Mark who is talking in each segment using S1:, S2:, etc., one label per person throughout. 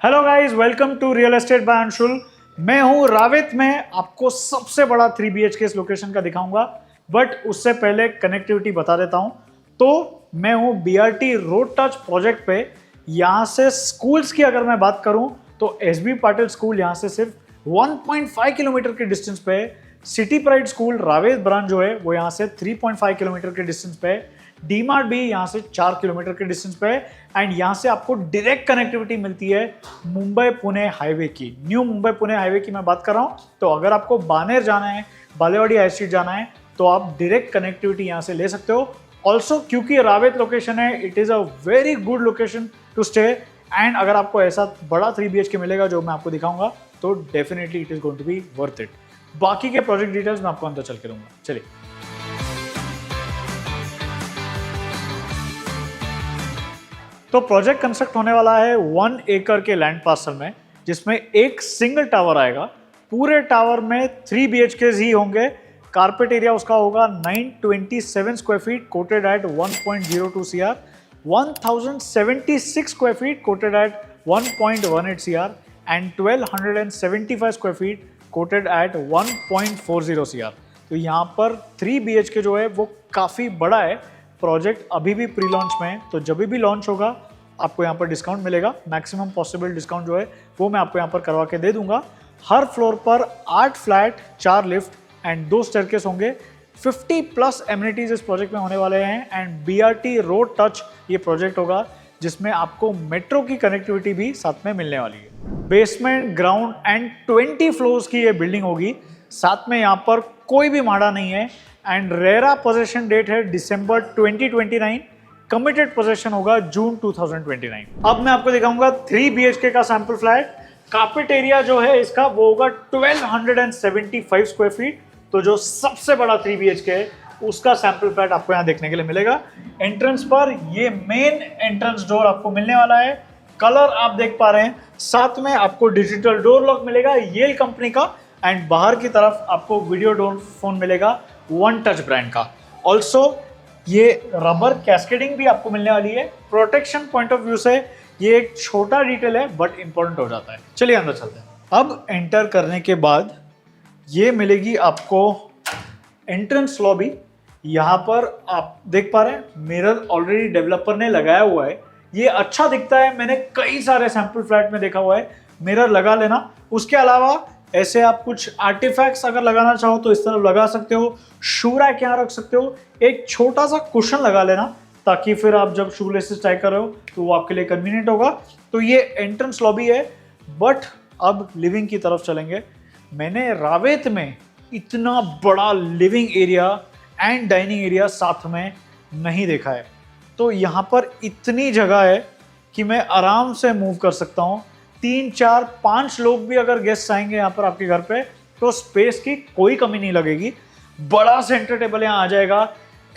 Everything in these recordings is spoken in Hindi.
S1: Hello guys, welcome to real estate by Anshul. मैं हूं रावित में आपको सबसे बड़ा 3 BHK इस लोकेशन का दिखाऊंगा, बट उससे पहले कनेक्टिविटी बता देता हूं। तो मैं हूं BRT रोड टच प्रोजेक्ट पे। यहां से स्कूल्स की अगर मैं बात करूं तो SB पाटिल स्कूल यहां से सिर्फ 1.5 किलोमीटर के डिस्टेंस पे है। City pride school Ravet branch जो है वो यहाँ से 3.5 किलोमीटर के डिस्टेंस पे है। डीमार्ट भी यहाँ से 4 किलोमीटर के डिस्टेंस पे है। एंड यहाँ से आपको डायरेक्ट कनेक्टिविटी मिलती है मुंबई पुणे हाईवे की। न्यू मुंबई पुणे हाईवे की मैं बात कर रहा हूँ। तो अगर आपको बानेर जाना है, बालेवाड़ी हाई स्ट्रीट जाना है, तो आप डायरेक्ट कनेक्टिविटी यहाँ से ले सकते हो। ऑल्सो क्योंकि रावेत लोकेशन है, it is a very good location to stay. And अगर आपको ऐसा बड़ा 3 BHK मिलेगा जो मैं आपको दिखाऊंगा, तो definitely it is going to be worth it. बाकी के प्रोजेक्ट डिटेल्स मैं आपको अंदर चल के दूंगा। चलिए, तो प्रोजेक्ट कंस्ट्रक्ट होने वाला है 1 एकड़ के लैंड पार्सल में, जिसमें एक सिंगल टावर आएगा। पूरे टावर में 3 BHKs ही होंगे। कारपेट एरिया उसका होगा 927 square feet quoted at 1.02 CR, 1076 square feet quoted at 1.18 CR and 1275 square feet quoted at 1.40 CR। तो यहाँ पर 3 BHK जो है वो काफ़ी बड़ा है। प्रोजेक्ट अभी भी प्री लॉन्च में है, तो जब भी लॉन्च होगा आपको यहाँ पर डिस्काउंट मिलेगा। मैक्सिमम पॉसिबल डिस्काउंट जो है वो मैं आपको यहाँ पर करवा के दे दूंगा। हर फ्लोर पर 8 फ्लैट, 4 लिफ्ट एंड 2 स्टेयरकेस होंगे। 50+ एमिनिटीज इस प्रोजेक्ट में होने वाले हैं। एंड BRT रोड टच ये प्रोजेक्ट होगा, जिसमें आपको मेट्रो की कनेक्टिविटी भी साथ में मिलने वाली है। बेसमेंट, ग्राउंड एंड 20 फ्लोर्स की ये बिल्डिंग होगी। साथ में यहाँ पर कोई भी माड़ा नहीं है। एंड रेरा पोजेशन डेट है दिसंबर 2029। कमिटेड पोजेशन होगा जून 2029। अब मैं आपको दिखाऊंगा 3 BHK का सैंपल फ्लैट। कारपेट एरिया जो है इसका वो होगा 1275 स्क्वायर फीट। तो जो सबसे बड़ा 3 BHK है उसका सैंपल फ्लैट आपको यहाँ देखने के लिए मिलेगा। एंट्रेंस पर ये मेन एंट्रेंस डोर आपको मिलने वाला है। कलर आप देख पा रहे हैं। साथ में आपको डिजिटल डोर लॉक मिलेगा येल कंपनी का। एंड बाहर की तरफ आपको वीडियो डोर फोन मिलेगा वन टच ब्रांड का। ऑल्सो ये रबर कैस्केडिंग भी आपको मिलने वाली है। प्रोटेक्शन पॉइंट ऑफ व्यू से ये एक छोटा डिटेल है बट इंपॉर्टेंट हो जाता है। चलिए अंदर चलते हैं। अब एंटर करने के बाद ये मिलेगी आपको एंट्रेंस लॉबी। यहाँ पर आप देख पा रहे हैं मिरर ऑलरेडी डेवलपर ने लगाया हुआ है। ये अच्छा दिखता है, मैंने कई सारे सैंपल फ्लैट में देखा हुआ है मिरर लगा लेना। उसके अलावा ऐसे आप कुछ आर्टिफैक्ट्स अगर लगाना चाहो तो इस तरफ लगा सकते हो। शू रैक यहाँ रख सकते हो। एक छोटा सा कुशन लगा लेना ताकि फिर आप जब शू लेसेस ट्राई कर रहे हो तो वो आपके लिए कन्वीनियंट होगा। तो ये एंट्रेंस लॉबी है। बट अब लिविंग की तरफ चलेंगे। मैंने रावेत में इतना बड़ा living area and dining area साथ में नहीं देखा है। तो यहाँ पर इतनी जगह है कि मैं आराम से मूव कर सकता हूँ। 3, 4, 5 लोग भी अगर गेस्ट आएंगे यहाँ पर आपके घर पे तो स्पेस की कोई कमी नहीं लगेगी। बड़ा सेंटर टेबल यहाँ आ जाएगा।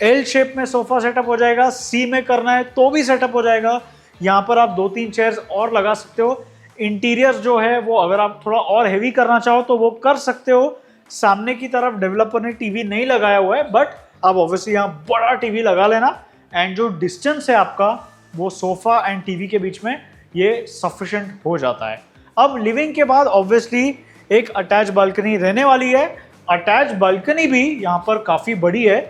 S1: L शेप में सोफा सेटअप हो जाएगा। C में करना है तो भी सेटअप हो जाएगा। यहाँ पर आप 2-3 चेयर्स और लगा सकते हो। इंटीरियर जो है वो अगर आप थोड़ा और हेवी करना चाहो तो वो कर सकते हो। सामने की तरफ डेवलपर ने टीवी नहीं लगाया हुआ है, बट आप ऑब्वियसली यहाँ बड़ा टीवी लगा लेना। एंड जो डिस्टेंस है आपका वो सोफा एंड टीवी के बीच में ये सफिशिएंट हो जाता है। अब लिविंग के बाद ऑब्वियसली एक अटैच बालकनी रहने वाली है। अटैच बालकनी भी यहाँ पर काफ़ी बड़ी है।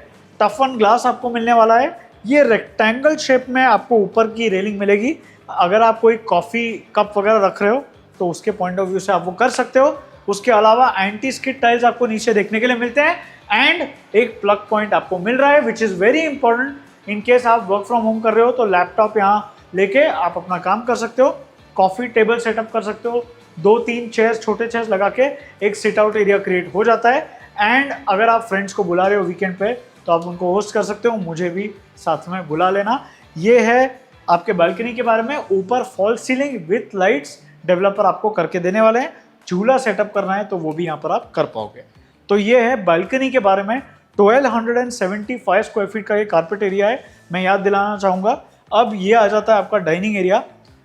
S1: टफन ग्लास आपको मिलने वाला है। ये रेक्टेंगल शेप में आपको ऊपर की रेलिंग मिलेगी। अगर आप कोई कॉफ़ी कप वगैरह रख रहे हो तो उसके पॉइंट ऑफ व्यू से आप वो कर सकते हो। उसके अलावा एंटी स्किड टाइल्स आपको नीचे देखने के लिए मिलते हैं। एंड एक प्लग पॉइंट आपको मिल रहा है which is very important. In case आप वर्क फ्रॉम होम कर रहे हो तो लैपटॉप यहाँ लेके आप अपना काम कर सकते हो। कॉफ़ी टेबल सेटअप कर सकते हो। 2-3 चेयर्स, छोटे चेयर्स लगा के एक सिट आउट एरिया क्रिएट हो जाता है। एंड अगर आप फ्रेंड्स को बुला रहे हो वीकेंड पे तो आप उनको होस्ट कर सकते हो। मुझे भी साथ में बुला लेना। ये है आपके बालकनी के बारे में। ऊपर fall ceiling with lights developer आपको करके देने वाले हैं। झूला सेटअप करना है तो वो भी यहाँ पर आप कर पाओगे। तो ये है बालकनी के बारे में। 1275 स्क्वायर फीट का ये कारपेट एरिया है। मैं याद दिलाना चाहूँगा। अब ये आ जाता है आपका डाइनिंग एरिया।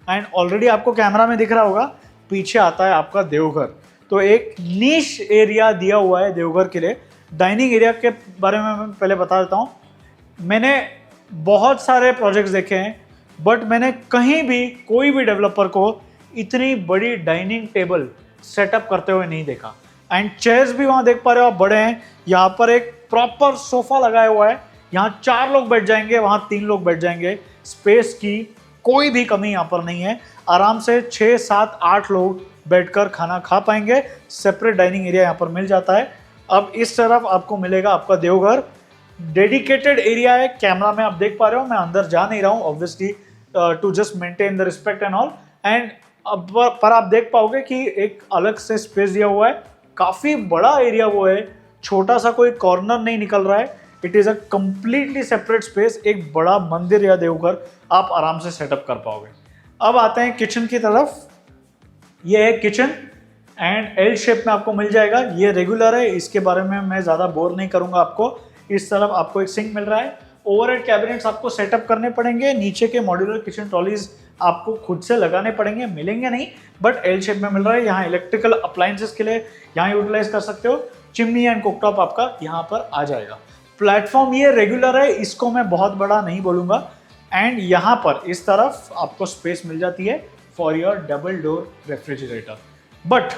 S1: एंड ऑलरेडी आपको कैमरा में दिख रहा होगा पीछे आता है आपका देवघर। तो एक नीश एरिया दिया हुआ है देवघर के लिए। डाइनिंग एरिया के बारे में मैं पहले बता देता हूँ। मैंने बहुत सारे प्रोजेक्ट्स देखे हैं बट मैंने कहीं भी कोई भी डेवलपर को इतनी बड़ी डाइनिंग टेबल सेटअप करते हुए नहीं देखा। एंड चेयर्स भी वहां देख पा रहे हो आप बड़े हैं। यहाँ पर एक प्रॉपर सोफा लगाया हुआ है, यहाँ 4 लोग बैठ जाएंगे, वहां 3 लोग बैठ जाएंगे। स्पेस की कोई भी कमी यहाँ पर नहीं है, आराम से 6, 7, 8 लोग बैठकर खाना खा पाएंगे। सेपरेट डाइनिंग एरिया यहाँ पर मिल जाता है। अब इस तरफ आपको मिलेगा आपका देवघर, डेडिकेटेड एरिया है। कैमरा में आप देख पा रहे हो, मैं अंदर जा नहीं रहा हूँ obviously to just maintain the respect and all. And अब पर आप देख पाओगे कि एक अलग से स्पेस दिया हुआ है, काफी बड़ा एरिया वो है, छोटा सा कोई कॉर्नर नहीं निकल रहा है। It is a completely separate space, एक बड़ा मंदिर या देवघर आप आराम से सेटअप कर पाओगे। अब आते हैं किचन की तरफ। ये है किचन एंड एल शेप में आपको मिल जाएगा। ये रेगुलर है, इसके बारे में मैं ज़्यादा बोर नहीं करूंगा आपको। इस तरफ आपको एक सिंक मिल रहा है, ओवरहेड कैबिनेट्स आपको सेटअप करने पड़ेंगे। नीचे के मॉड्यूलर किचन ट्रॉलीज आपको खुद से लगाने पड़ेंगे, मिलेंगे नहीं, बट एल शेप में मिल रहा है। यहाँ इलेक्ट्रिकल अप्लायंसेस के लिए यहाँ यूटिलाइज कर सकते हो। चिमनी एंड कुकटॉप आपका यहाँ पर आ जाएगा। प्लेटफॉर्म ये रेगुलर है, इसको मैं बहुत बड़ा नहीं बोलूँगा। एंड यहाँ पर इस तरफ आपको स्पेस मिल जाती है for your double door refrigerator. But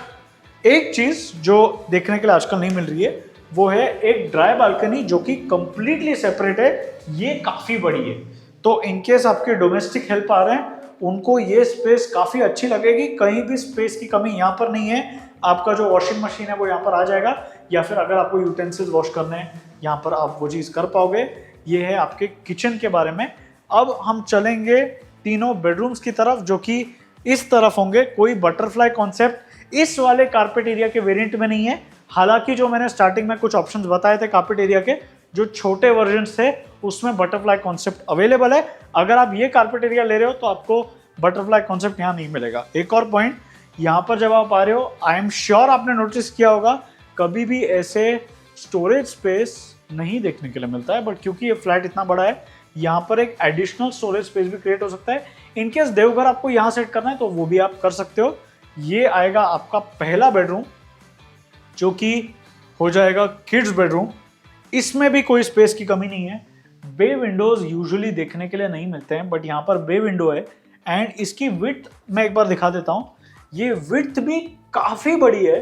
S1: एक चीज़ जो देखने के लिए आजकल नहीं मिल रही है वो है एक ड्राई बालकनी, जो कि कंप्लीटली सेपरेट है। ये काफ़ी बड़ी है, तो इनकेस आपके डोमेस्टिक हेल्प आ रहे हैं उनको ये स्पेस काफ़ी अच्छी लगेगी। कहीं भी स्पेस की कमी यहाँ पर नहीं है। आपका जो वॉशिंग मशीन है वो यहाँ पर आ जाएगा, या फिर अगर आपको यूटेंसिल्स वॉश करने हैं यहाँ पर आप वो चीज़ कर पाओगे। ये है आपके किचन के बारे में। अब हम चलेंगे तीनों बेडरूम्स की तरफ, जो कि इस तरफ होंगे। कोई बटरफ्लाई कॉन्सेप्ट इस वाले कारपेट एरिया के वेरिएंट में नहीं है। हालांकि जो मैंने स्टार्टिंग में कुछ ऑप्शंस बताए थे कारपेट एरिया के, जो छोटे वर्जन थे उसमें बटरफ्लाई कॉन्सेप्ट अवेलेबल है। अगर आप ये कारपेट एरिया ले रहे हो तो आपको बटरफ्लाई कॉन्सेप्ट यहाँ नहीं मिलेगा। एक और पॉइंट, यहाँ पर जब आप आ रहे हो, आई एम श्योर आपने नोटिस किया होगा, कभी भी ऐसे स्टोरेज स्पेस नहीं देखने के लिए मिलता है। बट क्योंकि ये फ्लैट इतना बड़ा है, यहाँ पर एक एडिशनल स्टोरेज स्पेस भी क्रिएट हो सकता है। इनकेस देवघर आपको यहाँ सेट करना है तो वो भी आप कर सकते हो। ये आएगा आपका पहला बेडरूम, जो कि हो जाएगा किड्स बेडरूम। इसमें भी कोई स्पेस की कमी नहीं है। बे विंडोज यूजुअली देखने के लिए नहीं मिलते हैं, बट यहाँ पर बे विंडो है। एंड इसकी विड्थ मैं एक बार दिखा देता हूँ। ये विड्थ भी काफ़ी बड़ी है।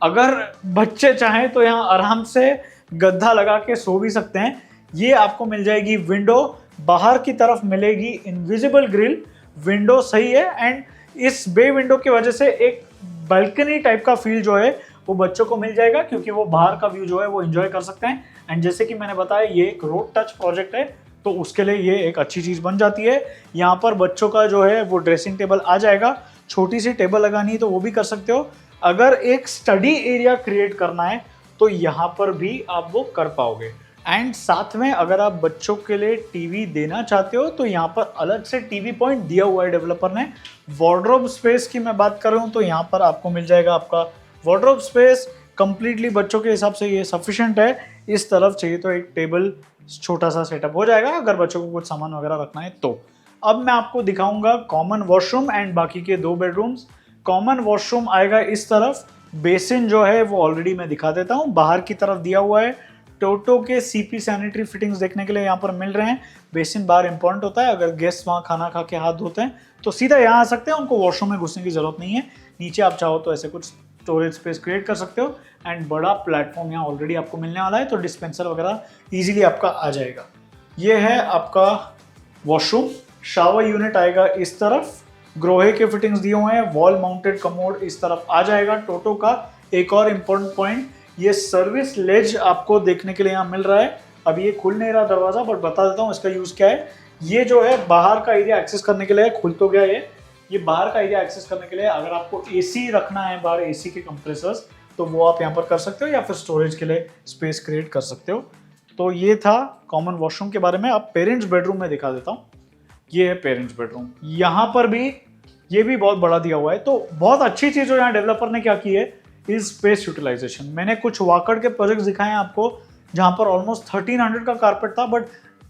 S1: अगर बच्चे चाहें तो यहाँ आराम से गद्दा लगा के सो भी सकते हैं। ये आपको मिल जाएगी विंडो, बाहर की तरफ मिलेगी इनविजिबल ग्रिल। विंडो सही है, एंड इस बे विंडो की वजह से एक बालकनी टाइप का फील जो है वो बच्चों को मिल जाएगा, क्योंकि वो बाहर का व्यू जो है वो एंजॉय कर सकते हैं। एंड जैसे कि मैंने बताया, ये एक रोड टच प्रोजेक्ट है, तो उसके लिए ये एक अच्छी चीज़ बन जाती है। यहाँ पर बच्चों का जो है वो ड्रेसिंग टेबल आ जाएगा। छोटी सी टेबल लगानी है तो वो भी कर सकते हो। अगर एक स्टडी एरिया क्रिएट करना है तो यहाँ पर भी आप वो कर पाओगे। एंड साथ में अगर आप बच्चों के लिए टीवी देना चाहते हो तो यहाँ पर अलग से टीवी पॉइंट दिया हुआ है डेवलपर ने। वार्डरोब स्पेस की मैं बात कर रहा हूँ तो यहाँ पर आपको मिल जाएगा आपका वार्डरोब स्पेस। कंप्लीटली बच्चों के हिसाब से ये सफिशिएंट है। इस तरफ चाहिए तो एक टेबल छोटा सा सेटअप हो जाएगा अगर बच्चों को कुछ सामान वगैरह रखना है तो। अब मैं आपको दिखाऊंगा कॉमन वॉशरूम एंड बाकी के 2 बेडरूम्स। कॉमन वॉशरूम आएगा इस तरफ। बेसिन जो है वो ऑलरेडी मैं दिखा देता हूँ, बाहर की तरफ दिया हुआ है। टोटो के सीपी सैनिटरी फिटिंग्स देखने के लिए यहाँ पर मिल रहे हैं। बेसिन बाहर इंपॉर्टेंट होता है, अगर गेस्ट वहाँ खाना खा के हाथ धोते हैं तो सीधा यहाँ आ सकते हैं, उनको वॉशरूम में घुसने की जरूरत नहीं है। नीचे आप चाहो तो ऐसे कुछ स्टोरेज स्पेस क्रिएट कर सकते हो। एंड बड़ा प्लेटफॉर्म यहाँ ऑलरेडी आपको मिलने वाला है, तो डिस्पेंसर वगैरह ईजिली आपका आ जाएगा। ये है आपका वॉशरूम। शावर यूनिट आएगा इस तरफ, ग्रोहे के फिटिंग्स दिए हुए हैं। वॉल माउंटेड कमोड इस तरफ आ जाएगा टोटो का। एक और इम्पोर्टेंट पॉइंट, ये सर्विस लेज आपको देखने के लिए यहाँ मिल रहा है। अब ये खुल नहीं रहा दरवाजा, बट बता देता हूँ इसका यूज़ क्या है। ये जो है बाहर का एरिया एक्सेस करने के लिए, खुल तो गया ये बाहर का एरिया एक्सेस करने के लिए। अगर आपको एसी रखना है बाहर, एसी के कंप्रेसर्स, तो वो आप यहाँ पर कर सकते हो, या फिर स्टोरेज के लिए स्पेस क्रिएट कर सकते हो। तो ये था कॉमन वॉशरूम के बारे में। अब पेरेंट्स बेडरूम में दिखा देता हूँ। ये है पेरेंट्स बेडरूम। यहाँ पर भी ये भी बहुत बड़ा दिया हुआ है। तो बहुत अच्छी चीज़ जो यहाँ डेवलपर ने क्या की है इज स्पेस यूटिलाइजेशन। मैंने कुछ वाकड़ के प्रोजेक्ट्स दिखाए हैं आपको, जहाँ पर ऑलमोस्ट 1300 का कारपेट था, बट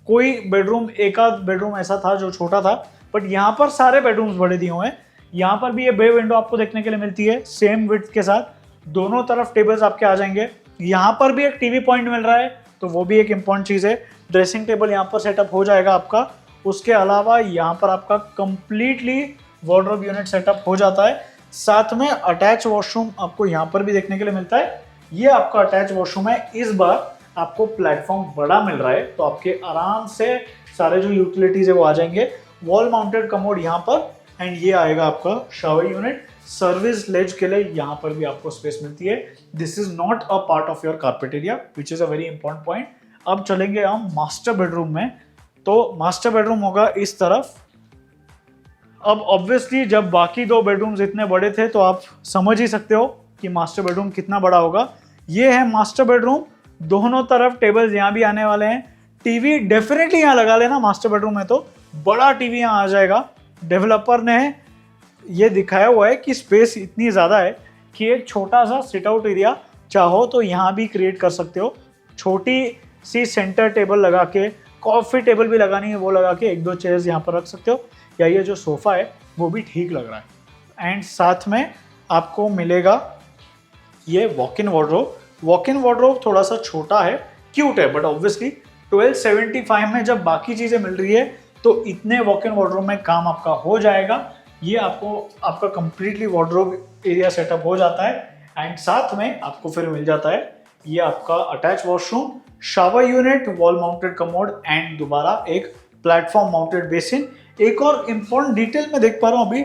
S1: कोई बेडरूम, एक आध बेडरूम ऐसा था जो छोटा था, बट यहाँ पर सारे बेडरूम्स बड़े दिए हुए हैं। यहाँ पर भी ये बे विंडो आपको देखने के लिए मिलती है सेम विड्थ के साथ। दोनों तरफ टेबल्स आपके आ जाएंगे। यहाँ पर भी एक टीवी पॉइंट मिल रहा है, तो वो भी एक इंपॉर्टेंट चीज़ है। ड्रेसिंग टेबल यहाँ पर सेटअप हो जाएगा आपका। उसके अलावा यहाँ पर आपका कंप्लीटली वार्डरोब यूनिट सेटअप हो जाता है। साथ में अटैच वॉशरूम आपको यहाँ पर भी देखने के लिए मिलता है। ये आपका अटैच वॉशरूम है। इस बार आपको प्लेटफॉर्म बड़ा मिल रहा है, तो आपके आराम से सारे जो यूटिलिटीज है वो आ जाएंगे। वॉल माउंटेड कमोड यहाँ पर, एंड ये आएगा आपका शावर यूनिट। सर्विस लेज के लिए यहाँ पर भी आपको स्पेस मिलती है। This is not a part of your carpet area, which is a very important point. अब चलेंगे हम मास्टर बेडरूम में। तो मास्टर बेडरूम होगा इस तरफ। अब ऑब्वियसली जब बाकी दो बेडरूम्स इतने बड़े थे तो आप समझ ही सकते हो कि मास्टर बेडरूम कितना बड़ा होगा। ये है मास्टर बेडरूम। दोनों तरफ टेबल्स यहाँ भी आने वाले हैं। टीवी डेफिनेटली यहाँ लगा लेना मास्टर बेडरूम में, तो बड़ा टीवी यहाँ आ जाएगा। डेवलपर ने ये दिखाया हुआ है कि स्पेस इतनी ज़्यादा है कि एक छोटा सा सिट आउट एरिया चाहो तो यहाँ भी क्रिएट कर सकते हो। छोटी सी सेंटर टेबल लगा के, कॉफ़ी टेबल भी लगानी है वो लगा के एक दो चेयर्स यहाँ पर रख सकते हो, या ये जो सोफ़ा है वो भी ठीक लग रहा है। एंड साथ में आपको मिलेगा ये walk in wardrobe. Walk in wardrobe थोड़ा सा छोटा है, क्यूट है, बट ऑब्वियसली 1275 में जब बाकी चीज़ें मिल रही है तो इतने वॉक इन वार्डरोब में काम आपका हो जाएगा। ये आपका कंप्लीटली वार्डरोब एरिया सेटअप हो जाता है। एंड साथ में आपको फिर मिल जाता है ये आपका attach washroom, shower unit, wall mounted commode and दोबारा एक प्लेटफॉर्म माउंटेड बेसिन। एक और इम्पॉर्टेंट डिटेल मैं देख पा रहा हूँ अभी,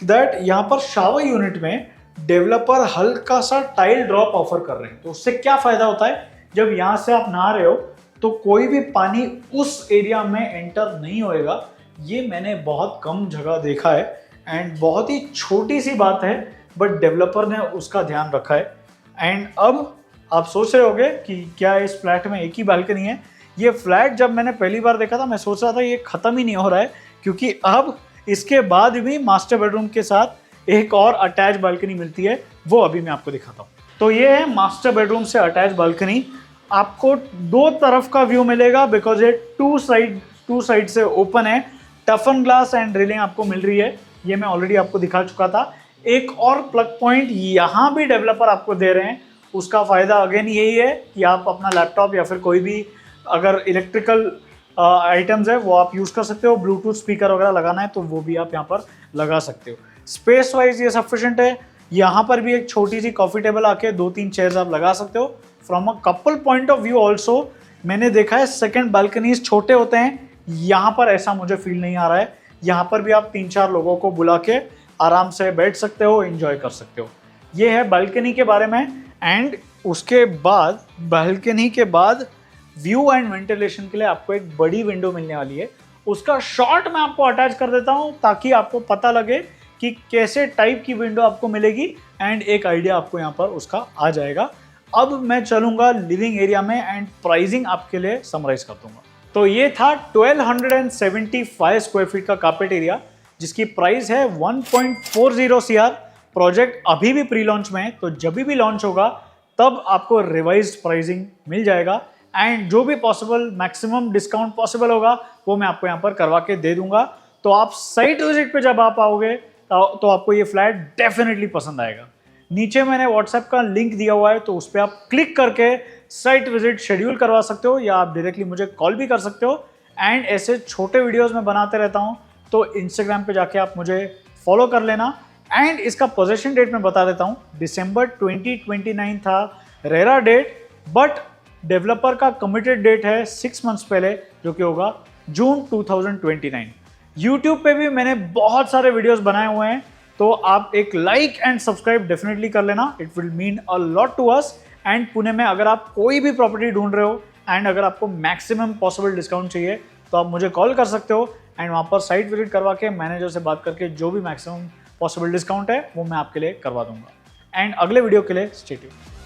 S1: दैट यहाँ पर शावर यूनिट में डेवलपर हल्का सा टाइल ड्रॉप ऑफर कर रहे हैं। तो उससे क्या फायदा होता है, जब यहाँ से आप नहा रहे हो तो कोई भी पानी उस एरिया में एंटर नहीं होएगा। ये मैंने बहुत कम जगह देखा है एंड बहुत ही छोटी सी बात है, बट डेवलपर ने उसका ध्यान रखा है। एंड अब आप सोच रहे होगे कि क्या इस फ्लैट में एक ही बालकनी है। ये फ्लैट जब मैंने पहली बार देखा था मैं सोच रहा था ये ख़त्म ही नहीं हो रहा है, क्योंकि अब इसके बाद भी मास्टर बेडरूम के साथ एक और अटैच बालकनी मिलती है, वो अभी मैं आपको दिखाता हूँ। तो ये है मास्टर बेडरूम से अटैच बालकनी। आपको दो तरफ का व्यू मिलेगा बिकॉज ये टू साइड से ओपन है। टफन ग्लास एंड रेलिंग आपको मिल रही है, ये मैं ऑलरेडी आपको दिखा चुका था। एक और प्लग पॉइंट यहाँ भी डेवलपर आपको दे रहे हैं, उसका फ़ायदा अगेन यही है कि आप अपना लैपटॉप या फिर कोई भी अगर इलेक्ट्रिकल आइटम्स है वो आप यूज़ कर सकते हो। ब्लूटूथ स्पीकर वगैरह लगाना है तो वो भी आप यहाँ पर लगा सकते हो। स्पेस वाइज ये सफिशिएंट है। यहाँ पर भी एक छोटी सी कॉफ़ी टेबल आके 2-3 चेयर्स आप लगा सकते हो। From a couple point of view also मैंने देखा है सेकंड बालकनीज छोटे होते हैं, यहाँ पर ऐसा मुझे फील नहीं आ रहा है। यहाँ पर भी आप 3-4 लोगों को बुला के आराम से बैठ सकते हो, एंजॉय कर सकते हो। ये है बालकनी के बारे में। एंड उसके बाद बालकनी के बाद व्यू एंड वेंटिलेशन के लिए आपको एक बड़ी विंडो मिलने वाली है। उसका शॉट मैं आपको अटैच कर देता हूँ ताकि आपको पता लगे कि कैसे टाइप की विंडो आपको मिलेगी एंड एक आइडिया आपको यहाँ पर उसका आ जाएगा। अब मैं चलूँगा लिविंग एरिया में एंड प्राइसिंग आपके लिए समराइज कर दूंगा। तो ये था 1275 स्क्वायर फीट का कारपेट एरिया जिसकी प्राइस है 1.40 CR। प्रोजेक्ट अभी भी प्री लॉन्च में है, तो जब भी लॉन्च होगा तब आपको रिवाइज्ड प्राइसिंग मिल जाएगा एंड जो भी पॉसिबल मैक्सिमम डिस्काउंट पॉसिबल होगा वो मैं आपको यहाँ पर करवा के दे दूंगा। तो आप साइट विजिट पे जब आप आओगे तो आपको ये फ्लैट डेफिनेटली पसंद आएगा। नीचे मैंने व्हाट्सएप का लिंक दिया हुआ है, तो उस पर आप क्लिक करके साइट विजिट शेड्यूल करवा सकते हो या आप डायरेक्टली मुझे कॉल भी कर सकते हो। एंड ऐसे छोटे वीडियोस मैं बनाते रहता हूँ, तो इंस्टाग्राम पे जाके आप मुझे फॉलो कर लेना। एंड इसका पोजेशन डेट मैं बता देता हूँ, दिसंबर 2029 था रेरा डेट, बट डेवलपर का कमिटेड डेट है 6 मंथ्स पहले जो कि होगा जून 2029। यूट्यूब पे भी मैंने बहुत सारे वीडियोस बनाए हुए हैं, तो आप एक लाइक एंड सब्सक्राइब डेफिनेटली कर लेना, it will mean a lot to us. And Pune में अगर आप कोई भी प्रॉपर्टी ढूंढ रहे हो एंड अगर आपको मैक्सिमम पॉसिबल डिस्काउंट चाहिए तो आप मुझे कॉल कर सकते हो एंड वहाँ पर साइट विजिट करवा के मैनेजर से बात करके जो भी मैक्सिमम पॉसिबल डिस्काउंट है वो मैं आपके लिए करवा दूंगा। एंड अगले वीडियो के लिए स्टे ट्यून्ड।